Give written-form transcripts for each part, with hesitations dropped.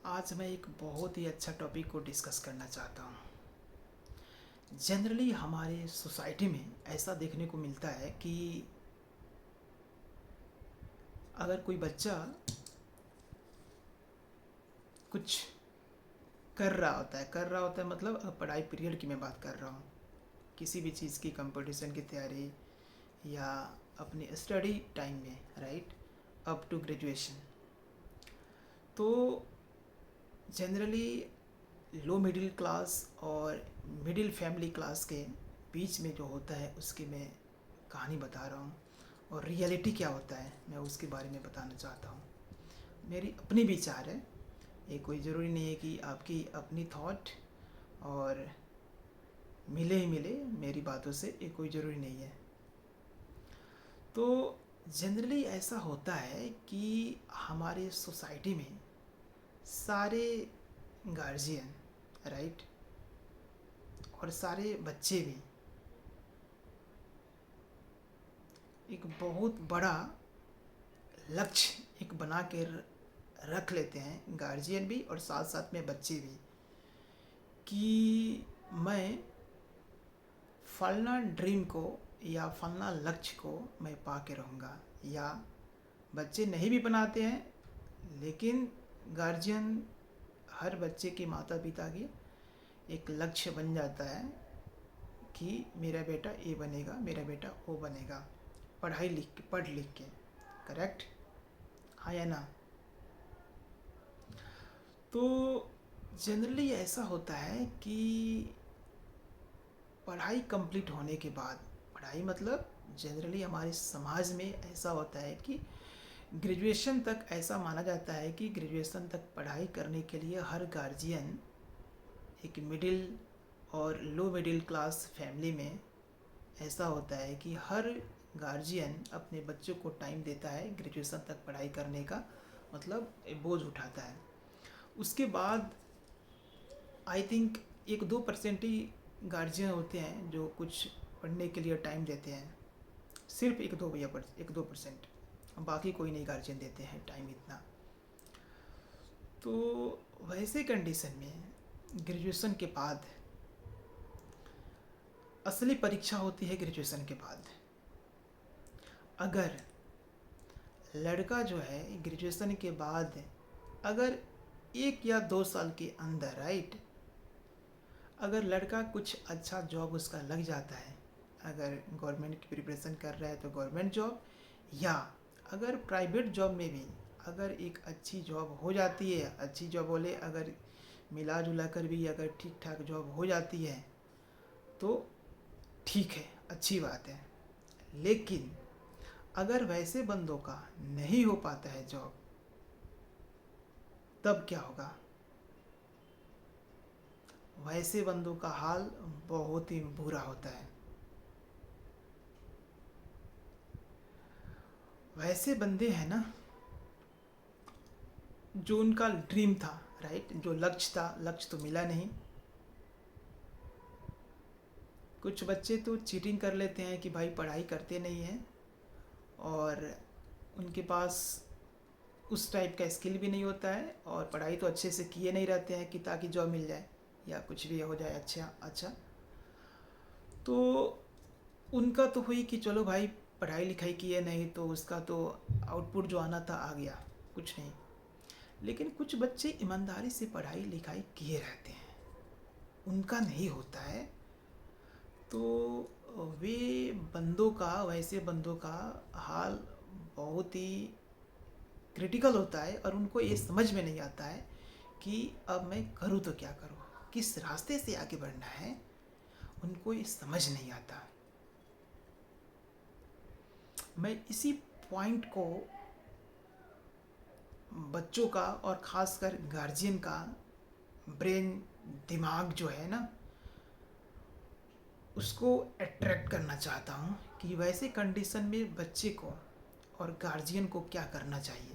आज मैं एक बहुत ही अच्छा टॉपिक को डिस्कस करना चाहता हूँ। जनरली हमारे सोसाइटी में ऐसा देखने को मिलता है कि अगर कोई बच्चा कुछ कर रहा होता है मतलब पढ़ाई पीरियड की मैं बात कर रहा हूँ, किसी भी चीज़ की कंपटीशन की तैयारी या अपनी स्टडी टाइम में, राइट, अप टू ग्रेजुएशन। तो जनरली लो मिडिल क्लास और मिडिल फैमिली क्लास के बीच में जो होता है उसकी मैं कहानी बता रहा हूँ, और रियलिटी क्या होता है मैं उसके बारे में बताना चाहता हूँ। मेरी अपनी विचार है, ये कोई ज़रूरी नहीं है कि आपकी अपनी थॉट और मिले ही मिले मेरी बातों से, ये कोई ज़रूरी नहीं है। तो जनरली ऐसा होता है कि हमारे सोसाइटी में सारे गार्जियन, राइट, और सारे बच्चे भी एक बहुत बड़ा लक्ष्य एक बना के रख लेते हैं, गार्जियन भी और साथ साथ में बच्चे भी, कि मैं फलना ड्रीम को या फलना लक्ष्य को मैं पा के रहूँगा। या बच्चे नहीं भी बनाते हैं, लेकिन गार्जियन हर बच्चे के माता पिता की एक लक्ष्य बन जाता है कि मेरा बेटा ये बनेगा, मेरा बेटा वो बनेगा, पढ़ लिख के। करेक्ट, हाँ या ना? तो जनरली ऐसा होता है कि पढ़ाई कंप्लीट होने के बाद, पढ़ाई मतलब जनरली हमारे समाज में ऐसा होता है कि ग्रेजुएशन तक ऐसा माना जाता है कि ग्रेजुएशन तक पढ़ाई करने के लिए हर गार्जियन एक मिडिल और लो मिडिल क्लास फैमिली में ऐसा होता है कि हर गार्जियन अपने बच्चों को टाइम देता है ग्रेजुएशन तक पढ़ाई करने का, मतलब बोझ उठाता है। उसके बाद आई थिंक 1-2% ही गार्जियन होते हैं जो कुछ पढ़ने के लिए टाइम देते हैं, सिर्फ 1-2%, बाकी कोई नहीं गार्जियन देते हैं टाइम इतना। तो वैसे कंडीशन में ग्रेजुएशन के बाद असली परीक्षा होती है। ग्रेजुएशन के बाद अगर लड़का जो है ग्रेजुएशन के बाद अगर 1 या 2 साल के अंदर, राइट, अगर लड़का कुछ अच्छा जॉब उसका लग जाता है, अगर गवर्नमेंट की प्रिपरेशन कर रहा है तो गवर्नमेंट जॉब, या अगर प्राइवेट जॉब में भी अगर एक अच्छी जॉब हो जाती है, अच्छी जॉब बोले अगर मिला जुला कर भी अगर ठीक ठाक जॉब हो जाती है तो ठीक है, अच्छी बात है। लेकिन अगर वैसे बंदों का नहीं हो पाता है जॉब, तब क्या होगा? वैसे बंदों का हाल बहुत ही बुरा होता है। वैसे बंदे हैं ना, जो उनका ड्रीम था, राइट, जो लक्ष्य था, लक्ष्य तो मिला नहीं। कुछ बच्चे तो चीटिंग कर लेते हैं कि भाई पढ़ाई करते नहीं हैं और उनके पास उस टाइप का स्किल भी नहीं होता है और पढ़ाई तो अच्छे से किए नहीं रहते हैं कि ताकि जॉब मिल जाए या कुछ भी हो जाए अच्छा अच्छा। तो उनका तो हुई कि चलो भाई पढ़ाई लिखाई किए नहीं तो उसका तो आउटपुट जो आना था आ गया, कुछ नहीं। लेकिन कुछ बच्चे ईमानदारी से पढ़ाई लिखाई किए रहते हैं, उनका नहीं होता है। तो वे बंदों का, वैसे बंदों का हाल बहुत ही क्रिटिकल होता है और उनको ये समझ में नहीं आता है कि अब मैं करूँ तो क्या करूँ, किस रास्ते से आगे बढ़ना है, उनको ये समझ नहीं आता। मैं इसी पॉइंट को बच्चों का और ख़ासकर गार्जियन का ब्रेन, दिमाग जो है ना, उसको अट्रैक्ट करना चाहता हूँ कि वैसे कंडीशन में बच्चे को और गार्जियन को क्या करना चाहिए।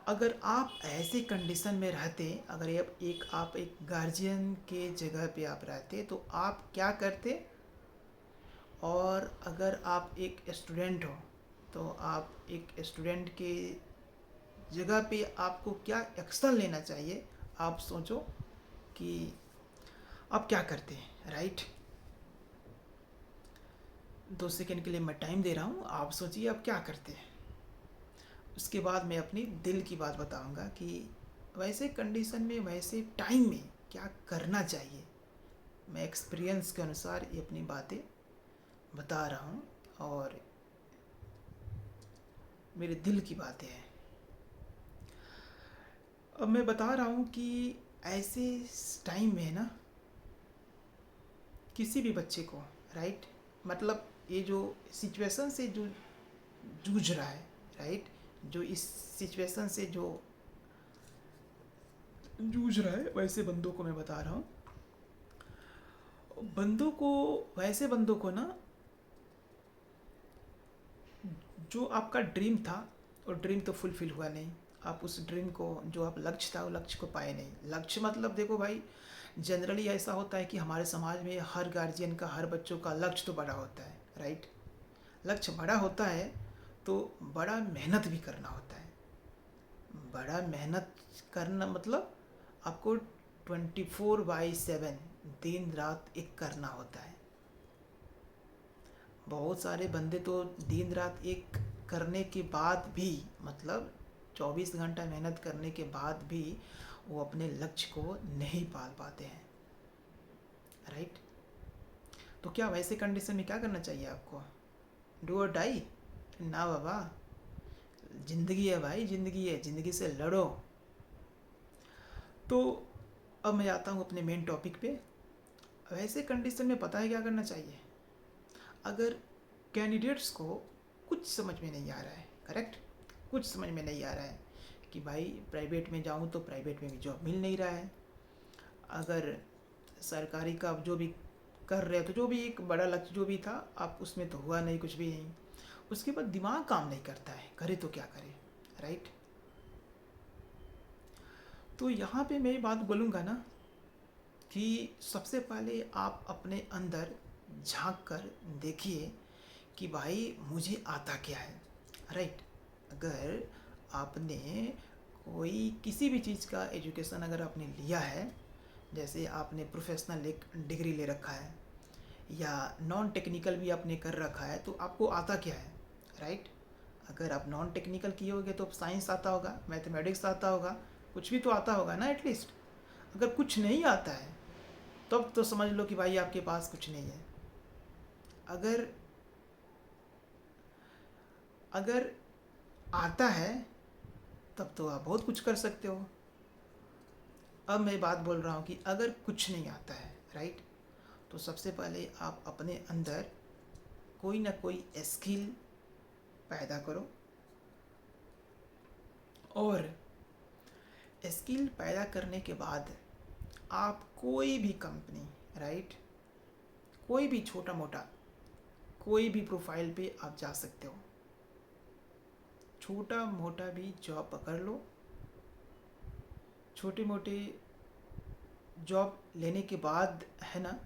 अगर आप ऐसे कंडीशन में रहते, अगर आप एक गार्जियन के जगह पे आप रहते तो आप क्या करते? और अगर आप एक स्टूडेंट हो तो आप एक स्टूडेंट के जगह पे आपको क्या एक्शन लेना चाहिए, आप सोचो कि आप क्या करते हैं, राइट। 2 सेकंड के लिए मैं टाइम दे रहा हूँ, आप सोचिए आप क्या करते हैं। उसके बाद मैं अपनी दिल की बात बताऊंगा कि वैसे कंडीशन में, वैसे टाइम में क्या करना चाहिए। मैं एक्सपीरियंस के अनुसार ये अपनी बातें बता रहा हूँ और मेरे दिल की बातें हैं। अब मैं बता रहा हूँ कि ऐसे टाइम में ना किसी भी बच्चे को, राइट, मतलब ये जो सिचुएशन से जो जूझ रहा है, राइट, जो इस सिचुएशन से जो जूझ रहा है, वैसे बंदों को मैं बता रहा हूँ। बंदों को, वैसे बंदों को ना, जो आपका ड्रीम था वो ड्रीम तो फुलफिल हुआ नहीं। आप उस ड्रीम को, जो आप लक्ष्य था, वो लक्ष्य को पाए नहीं। लक्ष्य मतलब देखो भाई, जनरली ऐसा होता है कि हमारे समाज में हर गार्जियन का, हर बच्चों का लक्ष्य तो बड़ा होता है, राइट। लक्ष्य बड़ा होता है तो बड़ा मेहनत भी करना होता है। बड़ा मेहनत करना मतलब आपको 24/7 दिन रात एक करना होता है। बहुत सारे बंदे तो दिन रात एक करने के बाद भी, मतलब 24 घंटा मेहनत करने के बाद भी वो अपने लक्ष्य को नहीं पाल पाते हैं, राइट। तो क्या वैसे कंडीशन में क्या करना चाहिए आपको? डू और डाई? ना बाबा, ज़िंदगी है भाई, ज़िंदगी है, ज़िंदगी से लड़ो। तो अब मैं आता हूँ अपने मेन टॉपिक पे। वैसे कंडीशन में पता है क्या करना चाहिए? अगर कैंडिडेट्स को कुछ समझ में नहीं आ रहा है, करेक्ट, कुछ समझ में नहीं आ रहा है कि भाई प्राइवेट में जाऊँ तो प्राइवेट में भी जॉब मिल नहीं रहा है, अगर सरकारी का जो भी कर रहे हो तो जो भी एक बड़ा लक्ष्य जो भी था, आप उसमें तो हुआ नहीं, कुछ भी नहीं। उसके बाद दिमाग काम नहीं करता है, करे तो क्या करे, राइट। तो यहाँ पे मैं बात बोलूँगा ना कि सबसे पहले आप अपने अंदर झांक कर देखिए कि भाई मुझे आता क्या है, राइट। अगर आपने कोई किसी भी चीज़ का एजुकेशन अगर आपने लिया है, जैसे आपने प्रोफेशनल एक डिग्री ले रखा है या नॉन टेक्निकल भी आपने कर रखा है, तो आपको आता क्या है, राइट। अगर आप नॉन टेक्निकल किए होगे तो साइंस आता होगा, मैथमेटिक्स आता होगा, कुछ भी तो आता होगा ना एटलीस्ट। अगर कुछ नहीं आता है तब तो समझ लो कि भाई आपके पास कुछ नहीं है। अगर अगर आता है तब तो आप बहुत कुछ कर सकते हो। अब मैं बात बोल रहा हूँ कि अगर कुछ नहीं आता है, राइट, तो सबसे पहले आप अपने अंदर कोई ना कोई स्किल पैदा करो, और स्किल पैदा करने के बाद आप कोई भी कंपनी, राइट, कोई भी छोटा मोटा कोई भी प्रोफाइल पे आप जा सकते हो। छोटा मोटा भी जॉब पकड़ लो। छोटे मोटे जॉब लेने के बाद है ना,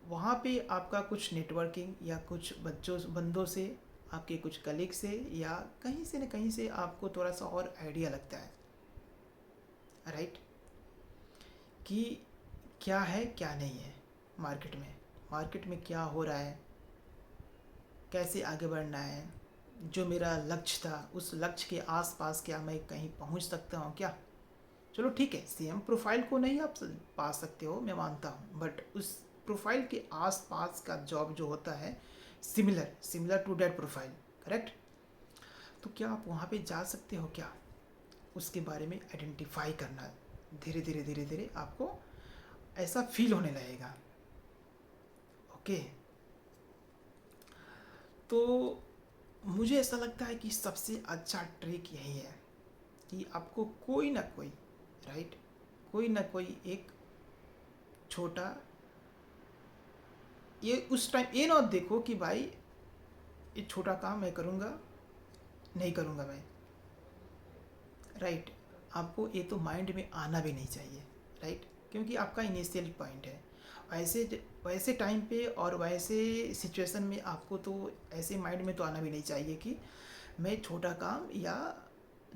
वहाँ पे आपका कुछ नेटवर्किंग या कुछ बंदों से, आपके कुछ कलीग से या कहीं से न कहीं से आपको थोड़ा सा और आइडिया लगता है, राइट, कि क्या है क्या नहीं है मार्केट में क्या हो रहा है, कैसे आगे बढ़ना है। जो मेरा लक्ष्य था, उस लक्ष्य के आसपास क्या मैं कहीं पहुंच सकता हूं क्या? चलो ठीक है, सेम प्रोफाइल को नहीं आप पा सकते हो, मैं मानता हूँ, बट उस प्रोफाइल के आसपास का जॉब जो होता है similar to that profile, correct, तो क्या आप वहाँ पे जा सकते हो क्या? उसके बारे में आइडेंटिफाई करना, धीरे धीरे आपको ऐसा फील होने लगेगा, ओके। तो मुझे ऐसा लगता है कि सबसे अच्छा ट्रिक यही है कि आपको कोई ना कोई, राइट, कोई ना कोई एक छोटा, ये उस टाइम ये ना देखो कि भाई ये छोटा काम मैं करूँगा, नहीं करूँगा मैं, राइट। आपको ये तो माइंड में आना भी नहीं चाहिए, राइट, क्योंकि आपका इनिशियल पॉइंट है। वैसे टाइम पे और वैसे सिचुएशन में आपको तो ऐसे माइंड में तो आना भी नहीं चाहिए कि मैं छोटा काम या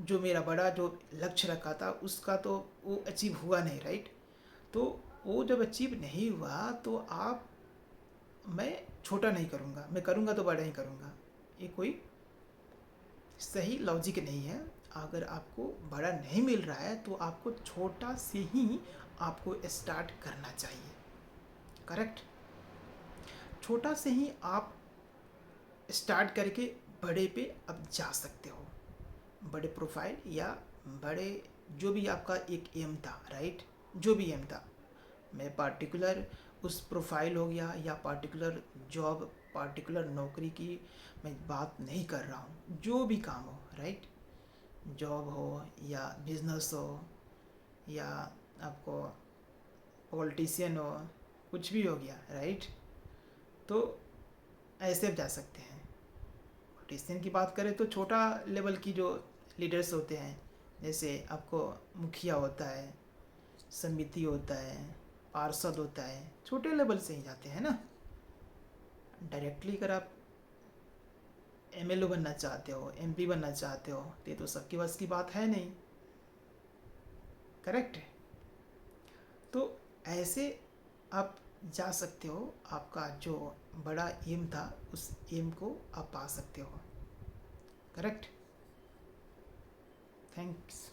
जो मेरा बड़ा जो लक्ष्य रखा था उसका तो वो अचीव हुआ नहीं, राइट। तो वो जब अचीव नहीं हुआ तो आप मैं छोटा नहीं करूँगा, मैं करूँगा तो बड़ा ही करूँगा। ये कोई सही लॉजिक नहीं है। अगर आपको बड़ा नहीं मिल रहा है तो आपको छोटा से ही आपको स्टार्ट करना चाहिए, करेक्ट। छोटा से ही आप स्टार्ट करके बड़े पे अब जा सकते हो, बड़े प्रोफाइल या बड़े जो भी आपका एक एम था, राइट। जो भी एम था, मैं पार्टिकुलर उस प्रोफाइल हो गया या पार्टिकुलर जॉब पार्टिकुलर नौकरी की मैं बात नहीं कर रहा हूँ। जो भी काम हो, राइट, जॉब हो या बिजनेस हो या आपको पॉलिटिशियन हो, कुछ भी हो गया, राइट। तो ऐसे आप जा सकते हैं। पॉलिटिशियन की बात करें तो छोटा लेवल की जो लीडर्स होते हैं, जैसे आपको मुखिया होता है, समिति होता है, पार्षद होता है, छोटे लेवल से ही जाते हैं ना। डायरेक्टली अगर आप एमएलओ बनना चाहते हो, एमपी बनना चाहते हो, तो ये तो सबके बस की बात है नहीं, करेक्ट है। तो ऐसे आप जा सकते हो, आपका जो बड़ा एम था उस एम को आप पा सकते हो, करेक्ट। थैंक्स।